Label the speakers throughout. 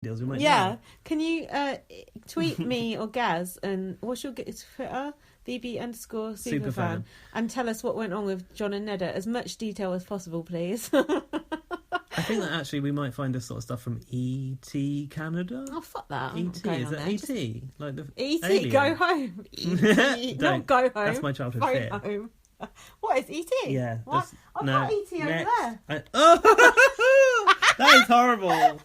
Speaker 1: deals, we might
Speaker 2: Yeah.
Speaker 1: know.
Speaker 2: Can you tweet me or Gaz and what's your Twitter? VB_superfan and tell us what went on with John and Neda. As much detail as possible, please.
Speaker 1: I think that actually we might find this sort of stuff from E.T. Canada.
Speaker 2: Oh, fuck that.
Speaker 1: E.T. Is it E.T.? Like the
Speaker 2: E.T.
Speaker 1: alien?
Speaker 2: Go home. E.T. not go home.
Speaker 1: That's my childhood
Speaker 2: Phone
Speaker 1: fear.
Speaker 2: home. What is E.T.?
Speaker 1: Yeah.
Speaker 2: What? I've got E.T. over there.
Speaker 1: Oh, that is horrible.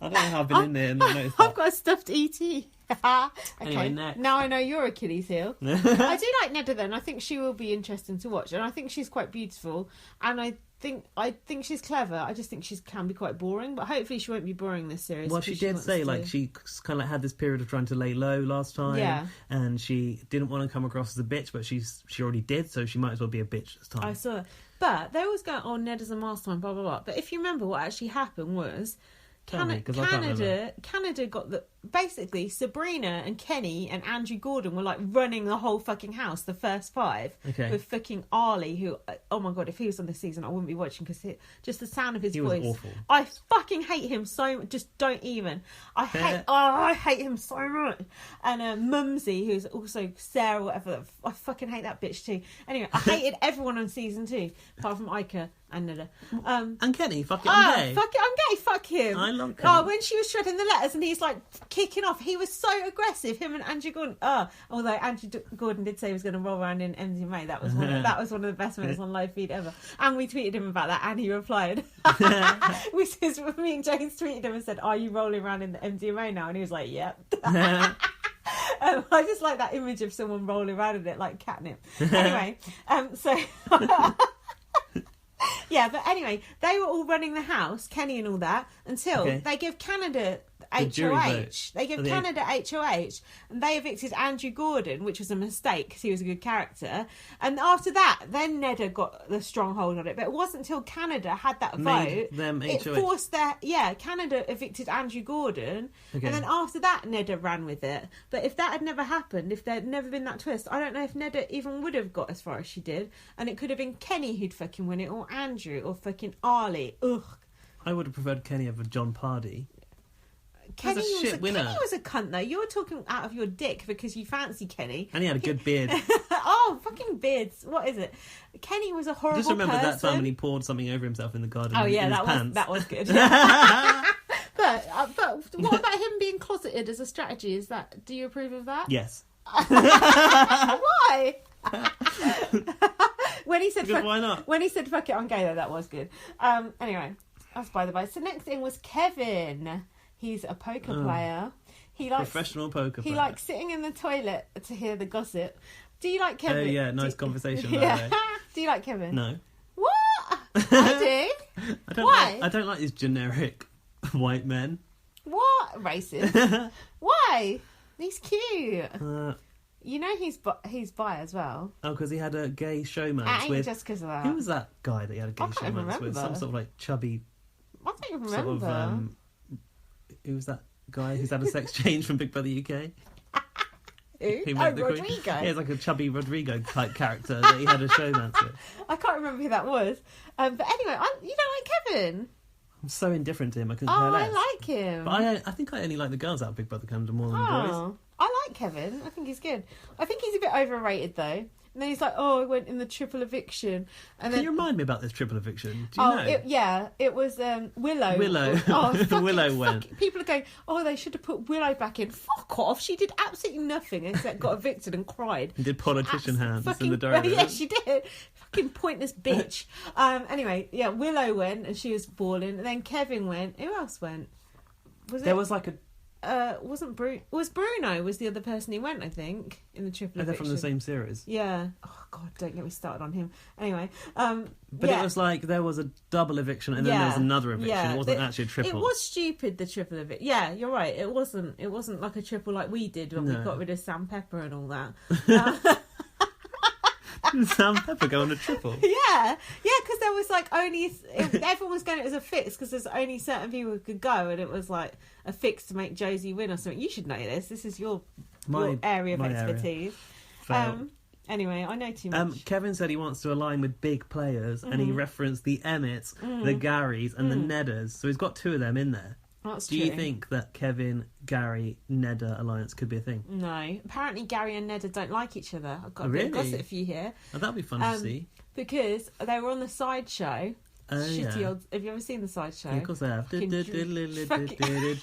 Speaker 1: I don't know how I've been in there and not noticed
Speaker 2: I've
Speaker 1: that.
Speaker 2: got a stuffed E.T. Okay.
Speaker 1: Anyway, next.
Speaker 2: Now I know you're Achilles heel. I do like Neda then. I think she will be interesting to watch, and I think she's quite beautiful, and I think she's clever. I just think she can be quite boring, but hopefully she won't be boring this series.
Speaker 1: Well, she did say like she kind of like had this period of trying to lay low last time,
Speaker 2: Yeah.
Speaker 1: and she didn't want to come across as a bitch, but she already did, so she might as well be a bitch this time.
Speaker 2: I saw it. But they always go, oh, Neda's a mastermind, blah, blah, blah. But if you remember what actually happened was
Speaker 1: Tell me, 'cause I can't remember.
Speaker 2: Canada got basically Sabrina and Kenny and Andrew Gordon were like running the whole fucking house, the first 5,
Speaker 1: Okay.
Speaker 2: with fucking Arlie, who, oh my god, if he was on this season I wouldn't be watching because just the sound of his voice.
Speaker 1: Was awful.
Speaker 2: I fucking hate him so much. Just don't even. I hate him so much. And Mumsy, who's also Sarah, whatever. I fucking hate that bitch too. Anyway, I hated everyone on season 2 apart from Ica and Neda.
Speaker 1: And Kenny, fuck it, I'm gay.
Speaker 2: Fuck it, I'm gay. Fuck him.
Speaker 1: I love Kenny.
Speaker 2: Oh, when she was shredding the letters and he's like kicking off, he was so aggressive. Him and Andrew Gordon. Although Andrew Gordon did say he was going to roll around in MDMA. That was one of the best minutes on live feed ever. And we tweeted him about that, and he replied. Me and James tweeted him and said, "Are you rolling around in the MDMA now?" And he was like, "Yep." I just like that image of someone rolling around in it like catnip. Anyway, so. Yeah, but anyway, they were all running the house, Kenny and all that, until they give Canada HOH. They give Canada HOH, and they evicted Andrew Gordon, which was a mistake because he was a good character. And after that, then Neda got the stronghold on it. But it wasn't until Canada had that vote.
Speaker 1: Them
Speaker 2: it
Speaker 1: HOH.
Speaker 2: forced Canada evicted Andrew Gordon, and then after that, Neda ran with it. But if that had never happened, if there had never been that twist, I don't know if Neda even would have got as far as she did. And it could have been Kenny who'd fucking win it, or Andrew, or fucking Arlie. Ugh.
Speaker 1: I would have preferred Kenny over John Pardee.
Speaker 2: Kenny
Speaker 1: was a shit winner.
Speaker 2: Kenny was a cunt though. You were talking out of your dick because you fancy Kenny.
Speaker 1: And he had a good beard.
Speaker 2: Oh, fucking beards. What is it? Kenny was a horrible
Speaker 1: Just remember
Speaker 2: person.
Speaker 1: that time when he poured something over himself in the garden.
Speaker 2: Oh yeah,
Speaker 1: in his pants.
Speaker 2: that was good. But what about him being closeted as a strategy? Do you approve of that?
Speaker 1: Yes.
Speaker 2: Why? When he said
Speaker 1: why not?
Speaker 2: When he said fuck it, I'm gay though, that was good. Anyway, that's by the by. So next thing was Kevin. He's a poker player. He likes
Speaker 1: professional poker player.
Speaker 2: He likes sitting in the toilet to hear the gossip. Do you like Kevin?
Speaker 1: Oh yeah, nice conversation.
Speaker 2: Yeah. Do you like Kevin?
Speaker 1: No.
Speaker 2: What? I do. Why?
Speaker 1: I don't like these generic white men.
Speaker 2: What? Racist. Why? He's cute. You know he's bi as well.
Speaker 1: Oh, because he had a gay showmance with...
Speaker 2: just because of that.
Speaker 1: Who was that guy that he had a gay
Speaker 2: can't even
Speaker 1: showmance with?
Speaker 2: remember.
Speaker 1: Some sort of like chubby...
Speaker 2: I don't even remember.
Speaker 1: Sort of, who was that guy who's had a sex change from Big Brother UK?
Speaker 2: Who?
Speaker 1: Rodrigo. Yeah, it's like a chubby Rodrigo type character that he had a showmance with.
Speaker 2: I can't remember who that was. But anyway, you don't like Kevin?
Speaker 1: I'm so indifferent to him. I couldn't care less.
Speaker 2: I like him.
Speaker 1: But I think I only like the girls out of Big Brother Canada more than the boys.
Speaker 2: I like Kevin. I think he's good. I think he's a bit overrated though. And then he's like, "Oh, I went in the triple eviction." And
Speaker 1: Can you remind me about this triple eviction? Do you know?
Speaker 2: It was Willow.
Speaker 1: Willow. Willow went.
Speaker 2: People are going, "Oh, they should have put Willow back in." Fuck off! She did absolutely nothing except got evicted and cried.
Speaker 1: And did politician hands in the diary.
Speaker 2: Yeah, she did. Fucking pointless bitch. Anyway, yeah, Willow went and she was bawling. And then Kevin went. Who else went?
Speaker 1: Was like a...
Speaker 2: wasn't Bruno? Was Bruno was the other person who went? I think in the triple eviction.
Speaker 1: They're from the same series.
Speaker 2: Yeah. Oh God, don't get me started on him. Anyway,
Speaker 1: but it was like there was a double eviction and then there was another eviction.
Speaker 2: Yeah.
Speaker 1: It wasn't actually a triple.
Speaker 2: It was stupid, the triple eviction. Yeah, you're right. It wasn't like a triple like we did when we got rid of Sam Pepper and all that.
Speaker 1: Did Sam Pepper go on a triple?
Speaker 2: Yeah, because there was like everyone was going it as a fix because there's only certain people who could go, and it was like a fix to make Josie win or something. You should know this. This is your area of expertise. Anyway, I know too much.
Speaker 1: Kevin said he wants to align with big players, and he referenced the Emmets, the Garys, and the Nedders. So he's got 2 of them in there.
Speaker 2: That's
Speaker 1: Do
Speaker 2: true.
Speaker 1: you think that Kevin, Gary, Neda alliance could be a thing?
Speaker 2: No. Apparently Gary and Neda don't like each other. I've got
Speaker 1: Oh,
Speaker 2: a bit of
Speaker 1: really?
Speaker 2: gossip for you here.
Speaker 1: Oh, that'd be fun to see.
Speaker 2: Because they were on the sideshow.
Speaker 1: Oh,
Speaker 2: Shitty
Speaker 1: yeah.
Speaker 2: old... Have you ever seen the sideshow?
Speaker 1: Yeah, of course I have.
Speaker 2: Fucking
Speaker 1: That's what they did.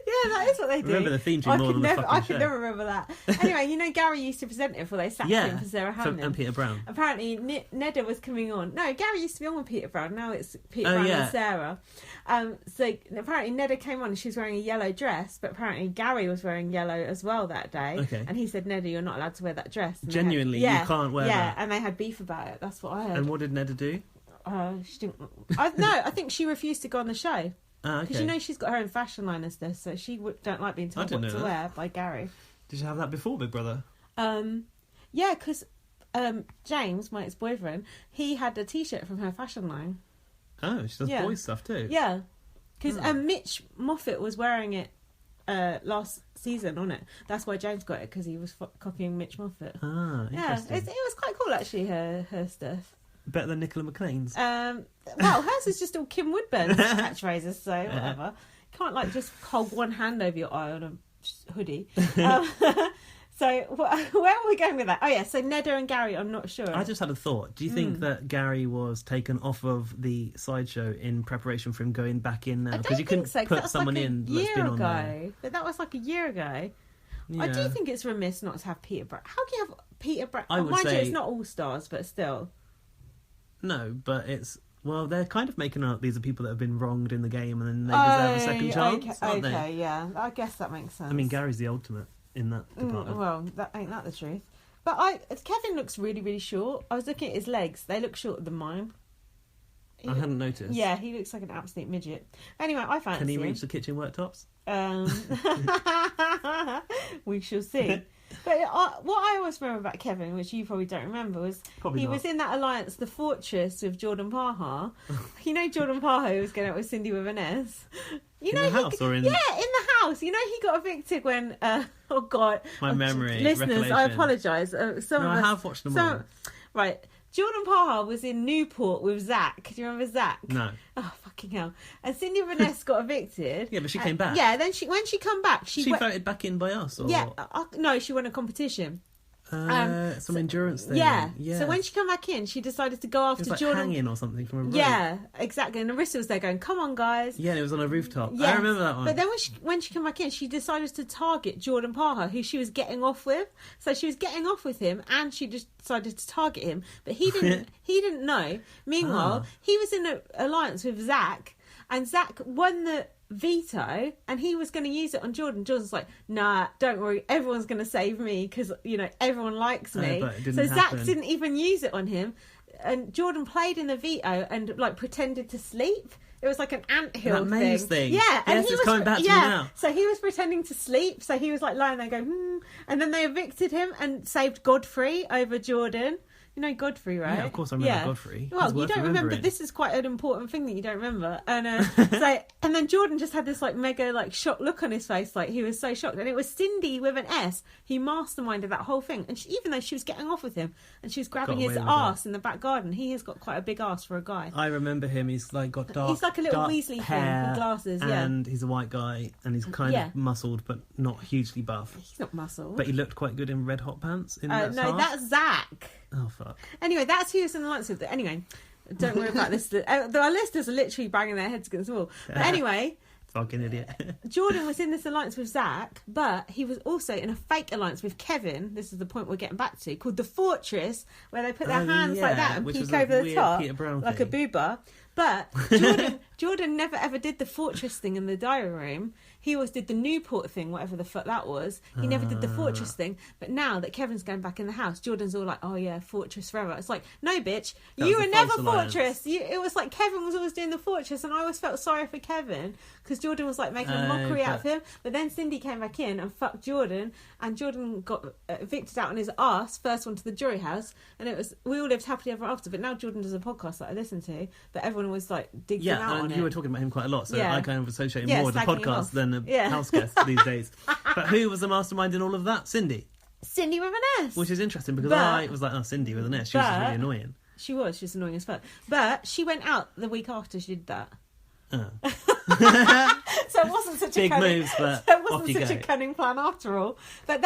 Speaker 2: Yeah, that is what they do.
Speaker 1: Remember the theme tune more than the fucking
Speaker 2: I
Speaker 1: show.
Speaker 2: could never remember that. Anyway, you know Gary used to present it before they sacked him for Sarah Hamlin.
Speaker 1: and Peter Brown.
Speaker 2: Apparently, Neda was coming on. No, Gary used to be on with Peter Brown. Now it's Peter Brown
Speaker 1: yeah.
Speaker 2: and Sarah. So apparently Neda came on and she was wearing a yellow dress, but apparently Gary was wearing yellow as well that day.
Speaker 1: Okay.
Speaker 2: And he said, Neda, you're not allowed to wear that dress. And
Speaker 1: Genuinely, you can't wear
Speaker 2: yeah,
Speaker 1: that.
Speaker 2: and they had beef about it. That's what I heard.
Speaker 1: And what did Neda do?
Speaker 2: She didn't. I think she refused to go on the show.
Speaker 1: Ah,
Speaker 2: Because
Speaker 1: okay.
Speaker 2: you know she's got her own fashion line and stuff, so she don't like being told
Speaker 1: didn't
Speaker 2: what to
Speaker 1: know that.
Speaker 2: wear by Gary.
Speaker 1: Did you have that before Big Brother?
Speaker 2: Yeah, because James, my ex-boyfriend, he had a T-shirt from her fashion line.
Speaker 1: Oh, she does
Speaker 2: Yeah.
Speaker 1: boys stuff too.
Speaker 2: Yeah, because Mitch Moffat was wearing it last season on it. That's why James got it, because he was copying Mitch Moffat.
Speaker 1: Ah,
Speaker 2: Yeah,
Speaker 1: interesting.
Speaker 2: it was quite cool actually. Her stuff.
Speaker 1: Better than Nicola McLean's.
Speaker 2: Well, hers is just all Kim Woodburn's catchphrases, so whatever. Can't like just hold one hand over your eye on a hoodie. So where are we going with that? Oh yeah, so Neda and Gary, I'm not sure.
Speaker 1: I just had a thought. Do you think that Gary was taken off of the sideshow in preparation for him going back in now?
Speaker 2: I
Speaker 1: Because
Speaker 2: don't
Speaker 1: you couldn't
Speaker 2: think so, 'cause
Speaker 1: put
Speaker 2: that was
Speaker 1: someone
Speaker 2: like
Speaker 1: in
Speaker 2: a
Speaker 1: that's
Speaker 2: year
Speaker 1: been on
Speaker 2: ago.
Speaker 1: there.
Speaker 2: But that was like a year ago.
Speaker 1: Yeah.
Speaker 2: I do think it's remiss not to have Peter Brown. How can you have Peter Brown?
Speaker 1: I would
Speaker 2: Mind you,
Speaker 1: say-
Speaker 2: it's not all stars, but still.
Speaker 1: No, but it's... Well, they're kind of making out these are people that have been wronged in the game and then they deserve a second chance, aren't they?
Speaker 2: Okay, yeah. I guess that makes sense.
Speaker 1: I mean, Gary's the ultimate in that department.
Speaker 2: Well, ain't that the truth? But Kevin looks really, really short. I was looking at his legs. They look shorter than mine.
Speaker 1: I hadn't noticed.
Speaker 2: Yeah, he looks like an absolute midget. Anyway, I fancy
Speaker 1: Can he
Speaker 2: him.
Speaker 1: reach the kitchen worktops?
Speaker 2: We shall see. But what I always remember about Kevin, which you probably don't remember, was
Speaker 1: Probably
Speaker 2: he
Speaker 1: not.
Speaker 2: was in that alliance, the Fortress, with Jordan Parha. You know Jordan Parha was going out with Cindy with an S. You
Speaker 1: In
Speaker 2: know
Speaker 1: the house or in...
Speaker 2: Yeah, in the house. You know he got evicted when... oh God.
Speaker 1: My memory,
Speaker 2: Listeners, I
Speaker 1: recollection.
Speaker 2: apologise. Some
Speaker 1: No,
Speaker 2: of
Speaker 1: I
Speaker 2: us,
Speaker 1: have watched them all.
Speaker 2: Right. Jordan Parha was in Newport with Zach. Do you remember Zach?
Speaker 1: No.
Speaker 2: Oh, fucking hell. And Cindy Vanessa got evicted.
Speaker 1: Yeah, but she came back.
Speaker 2: Yeah, then when she come back,
Speaker 1: She voted back in by us? Or...
Speaker 2: Yeah, no, she won a competition.
Speaker 1: some endurance thing.
Speaker 2: Yeah.
Speaker 1: Yeah.
Speaker 2: So when she come back in, she decided to go
Speaker 1: It
Speaker 2: after
Speaker 1: was like
Speaker 2: Jordan.
Speaker 1: hanging or something from a rope.
Speaker 2: Yeah, exactly. And Arissa was there going, "Come on, guys."
Speaker 1: Yeah, it was on a rooftop. I
Speaker 2: Yes.
Speaker 1: remember that one.
Speaker 2: But then when she came back in, she decided to target Jordan Parha, who she was getting off with. So she was getting off with him, and she just decided to target him. But he didn't. He didn't know. Meanwhile, he was in an alliance with Zach, and Zach won the veto, and he was going to use it on Jordan. Jordan's like, "Nah, don't worry. Everyone's going to save me because everyone likes me."
Speaker 1: But it didn't
Speaker 2: So
Speaker 1: happen.
Speaker 2: Zach didn't even use it on him. And Jordan played in the veto and pretended to sleep. It was like an anthill
Speaker 1: That maze thing.
Speaker 2: Yeah, and
Speaker 1: Yes,
Speaker 2: he
Speaker 1: it's
Speaker 2: was
Speaker 1: coming back to me now.
Speaker 2: So he was pretending to sleep. So he was lying there going, and then they evicted him and saved Godfrey over Jordan. You know Godfrey, right?
Speaker 1: Yeah, of course I remember Godfrey.
Speaker 2: Well,
Speaker 1: It's
Speaker 2: you
Speaker 1: worth
Speaker 2: don't remember.
Speaker 1: remembering.
Speaker 2: This is quite an important thing that you don't remember. And and then Jordan just had this mega shocked look on his face, he was so shocked. And it was Cindy with an S. He masterminded that whole thing. And even though she was getting off with him and she was grabbing
Speaker 1: Got
Speaker 2: his
Speaker 1: away with
Speaker 2: arse in the back garden, he has got quite a big arse for a guy.
Speaker 1: I remember him. He's got dark.
Speaker 2: He's like a little
Speaker 1: dark
Speaker 2: Weasley thing
Speaker 1: hair,
Speaker 2: with glasses. Yeah,
Speaker 1: and he's a white guy, and he's kind
Speaker 2: Yeah.
Speaker 1: of muscled, but not hugely buff.
Speaker 2: he's not muscle.
Speaker 1: But he looked quite good in red hot pants. In that
Speaker 2: No,
Speaker 1: half.
Speaker 2: that's Zach.
Speaker 1: Oh fuck.
Speaker 2: Anyway, that's who was in the alliance with. Anyway, don't worry about this. Our listeners are literally banging their heads against the wall. But anyway,
Speaker 1: Fucking idiot.
Speaker 2: Jordan was in this alliance with Zach, but he was also in a fake alliance with Kevin. This is the point we're getting back to, called the Fortress, where they put their hands like that and
Speaker 1: which was
Speaker 2: peek
Speaker 1: a
Speaker 2: over the
Speaker 1: weird
Speaker 2: top
Speaker 1: Peter Brown
Speaker 2: like
Speaker 1: thing.
Speaker 2: a booba. But Jordan never ever did the Fortress thing in the diary room. He always did the Newport thing, whatever the fuck that was. He never did the Fortress thing. But now that Kevin's going back in the house, Jordan's all like, "Oh yeah, Fortress forever." It's like, no, bitch,
Speaker 1: That
Speaker 2: you
Speaker 1: was
Speaker 2: were
Speaker 1: a
Speaker 2: never
Speaker 1: false alliance.
Speaker 2: Fortress. It was like Kevin was always doing the Fortress, and I always felt sorry for Kevin because Jordan was making a mockery out of him. But then Cindy came back in and fucked Jordan, and Jordan got evicted out on his arse, first one to the jury house, and we all lived happily ever after. But now Jordan does a podcast that I listen to, but everyone always digs him out on
Speaker 1: and
Speaker 2: it.
Speaker 1: you were talking about him quite a lot, so
Speaker 2: Yeah.
Speaker 1: I kind of associate him
Speaker 2: Yeah,
Speaker 1: more with the
Speaker 2: slagging him
Speaker 1: podcast
Speaker 2: off.
Speaker 1: than a house guest these days. But who was the mastermind in all of that? Cindy.
Speaker 2: Cindy with an S.
Speaker 1: Which is interesting because I was like, oh, Cindy with an S. She was just really annoying.
Speaker 2: She was just annoying as fuck. But she went out the week after she did that.
Speaker 1: Oh.
Speaker 2: So it wasn't such
Speaker 1: big
Speaker 2: a cunning,
Speaker 1: moves, but
Speaker 2: so it wasn't such
Speaker 1: go.
Speaker 2: a cunning plan after all. But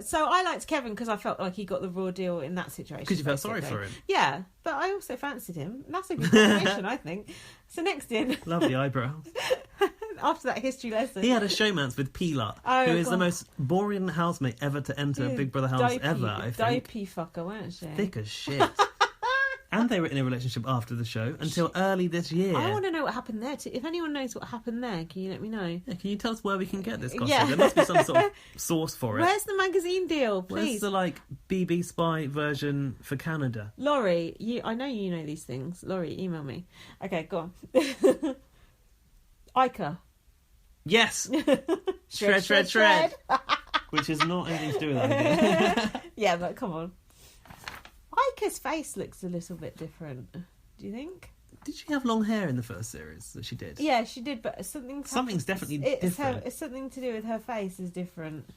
Speaker 2: so I liked Kevin because I felt like he got the raw deal in that situation.
Speaker 1: Because you felt sorry for him.
Speaker 2: Yeah, but I also fancied him. And that's a good combination, I think. So next in,
Speaker 1: lovely eyebrows.
Speaker 2: After that history lesson,
Speaker 1: he had a showmance with Pilar, who is the most boring housemate ever to enter a Big Brother house ever. I think.
Speaker 2: Dopey fucker, weren't she?
Speaker 1: Thick as shit. And they were in a relationship after the show until early this year.
Speaker 2: I want to know what happened there too. If anyone knows what happened there, can you let me know?
Speaker 1: Yeah, can you tell us where we can get this gossip? There must be some sort of source for it.
Speaker 2: Where's the magazine deal, please?
Speaker 1: Where's the BB Spy version for Canada?
Speaker 2: Laurie, I know you know these things. Laurie, email me. Okay, go on. Ica.
Speaker 1: Yes. shred. Which is not anything to do with that.
Speaker 2: Yeah, but come on. Ica's face looks a little bit different. Do you think?
Speaker 1: Did she have long hair in the first series that she did?
Speaker 2: Yeah, she did, but something's
Speaker 1: definitely different.
Speaker 2: It's something to do with her face is different.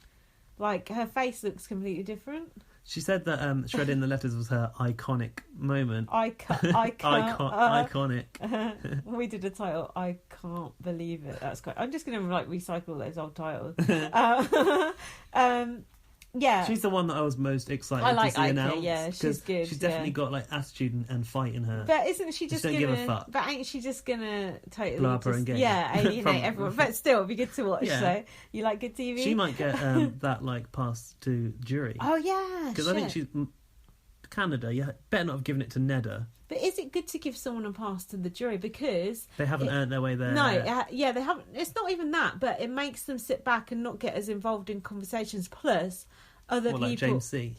Speaker 2: Like, her face looks completely different.
Speaker 1: She said that shredding the letters was her iconic moment.
Speaker 2: Iconic.
Speaker 1: We
Speaker 2: did a title. I can't believe it. That's quite. I'm just going to recycle those old titles. Yeah,
Speaker 1: she's the one that I was most excited to see announced.
Speaker 2: Yeah, she's good.
Speaker 1: She's definitely got attitude and fight in her.
Speaker 2: But isn't she just
Speaker 1: don't
Speaker 2: gonna?
Speaker 1: Give a fuck.
Speaker 2: But ain't she just gonna totally
Speaker 1: blow up her engagement?
Speaker 2: Yeah, alienate everyone. But still, it'd be good to watch.
Speaker 1: Yeah.
Speaker 2: So you like good TV?
Speaker 1: She might get that passed to jury.
Speaker 2: Oh yeah,
Speaker 1: because I think she's Canada. Yeah, better not have given it to Neda.
Speaker 2: But is it good to give someone a pass to the jury because
Speaker 1: they haven't earned their way there?
Speaker 2: No, they haven't. It's not even that, but it makes them sit back and not get as involved in conversations. Plus. Other people,
Speaker 1: like James C.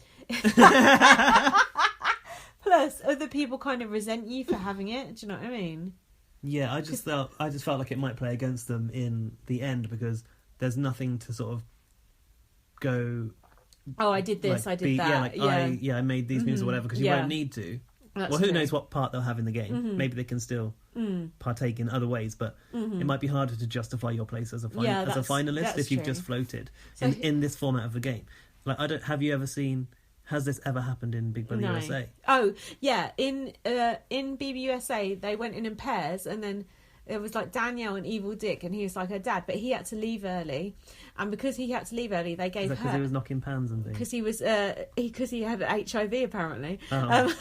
Speaker 2: Plus, other people kind of resent you for having it. Do you know what I mean?
Speaker 1: Yeah, I just felt like it might play against them in the end because there's nothing to sort of go.
Speaker 2: Oh, I did this. I did that.
Speaker 1: I made these moves or whatever because you won't need to.
Speaker 2: That's
Speaker 1: who knows what part they'll have in the game?
Speaker 2: Mm-hmm.
Speaker 1: Maybe they can still partake in other ways, but it might be harder to justify your place as a finalist if you've just floated in this format of the game. Have you ever seen? Has this ever happened in Big Brother USA?
Speaker 2: Oh yeah, in BBUSA they went in pairs, and then it was Danielle and Evil Dick, and he was like her dad, but he had to leave early, and because he had to leave early, they gave her
Speaker 1: because he was knocking pans and things.
Speaker 2: Because he was because he had HIV apparently.
Speaker 1: Oh.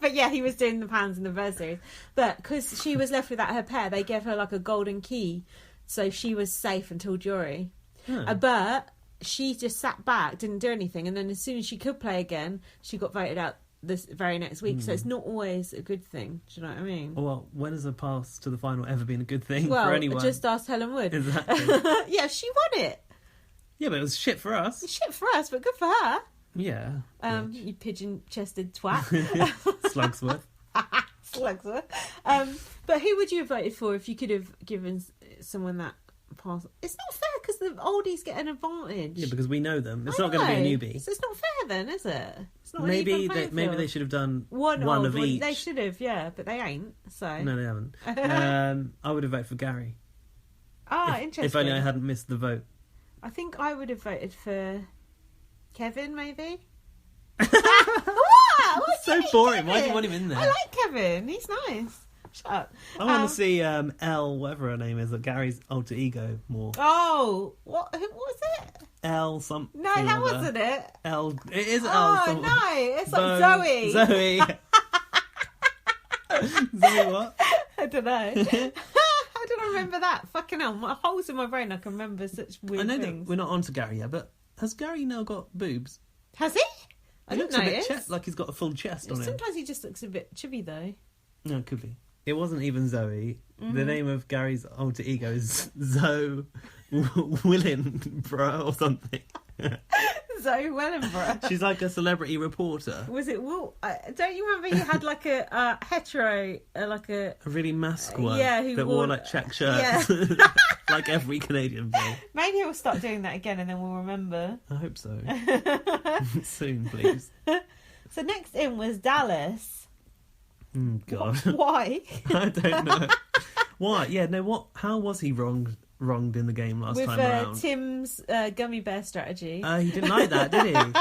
Speaker 2: But yeah, he was doing the pans in the first series. But because she was left without her pair, they gave her a golden key, so she was safe until jury. But she just sat back, didn't do anything, and then as soon as she could play again, she got voted out this very next week. So it's not always a good thing. Do you know what I mean?
Speaker 1: Well, when has a pass to the final ever been a good thing for anyone?
Speaker 2: Just ask Helen Wood.
Speaker 1: Exactly.
Speaker 2: Yeah, she won it.
Speaker 1: Yeah, but it was shit for us.
Speaker 2: It's shit for us, but good for her.
Speaker 1: Yeah.
Speaker 2: You pigeon-chested twat.
Speaker 1: Slugsworth.
Speaker 2: But who would you have voted for if you could have given someone that pass? It's not fair because the oldies get an advantage.
Speaker 1: Yeah, because we know them. It's not going to be a newbie.
Speaker 2: So it's not fair then, is it? It's not
Speaker 1: maybe they should have done one of each.
Speaker 2: They should have, yeah, but they ain't. So
Speaker 1: no, they haven't. I would have voted for Gary.
Speaker 2: Interesting.
Speaker 1: If only I hadn't missed the vote.
Speaker 2: I think I would have voted for Kevin, maybe. What?
Speaker 1: So boring. Why do you want him in there?
Speaker 2: I like Kevin. He's nice. Shut up.
Speaker 1: I want to see Elle, whatever her name is, Gary's alter ego more.
Speaker 2: Oh, what was it?
Speaker 1: Elle something.
Speaker 2: No, that wasn't it.
Speaker 1: Elle. It is Elle.
Speaker 2: Oh no, it's Zoe.
Speaker 1: Zoe. Zoe what?
Speaker 2: I don't know. I don't remember that. Fucking hell, my holes in my brain. I can remember such weird things.
Speaker 1: I know that we're not on to Gary yet, but has Gary now got boobs?
Speaker 2: Has he?
Speaker 1: He looks a bit like he's got a full chest on him.
Speaker 2: Sometimes he just looks a bit chubby though.
Speaker 1: No, it could be. It wasn't even Zoe. The name of Gary's alter ego is Zoe Willenborough or something.
Speaker 2: Zoe Wellenborough.
Speaker 1: She's like a celebrity reporter.
Speaker 2: Was it Will? Don't you remember he had a hetero, a
Speaker 1: really mask one?
Speaker 2: Who
Speaker 1: wore check shirts, like every Canadian boy.
Speaker 2: Maybe he'll start doing that again, and then we'll remember.
Speaker 1: I hope so. Soon, please.
Speaker 2: So next in was Dallas.
Speaker 1: God.
Speaker 2: Why?
Speaker 1: I don't know. Why? Yeah, no. What? How was he wronged wronged in the game last time around.
Speaker 2: With Tim's gummy bear strategy.
Speaker 1: He didn't like that, did he?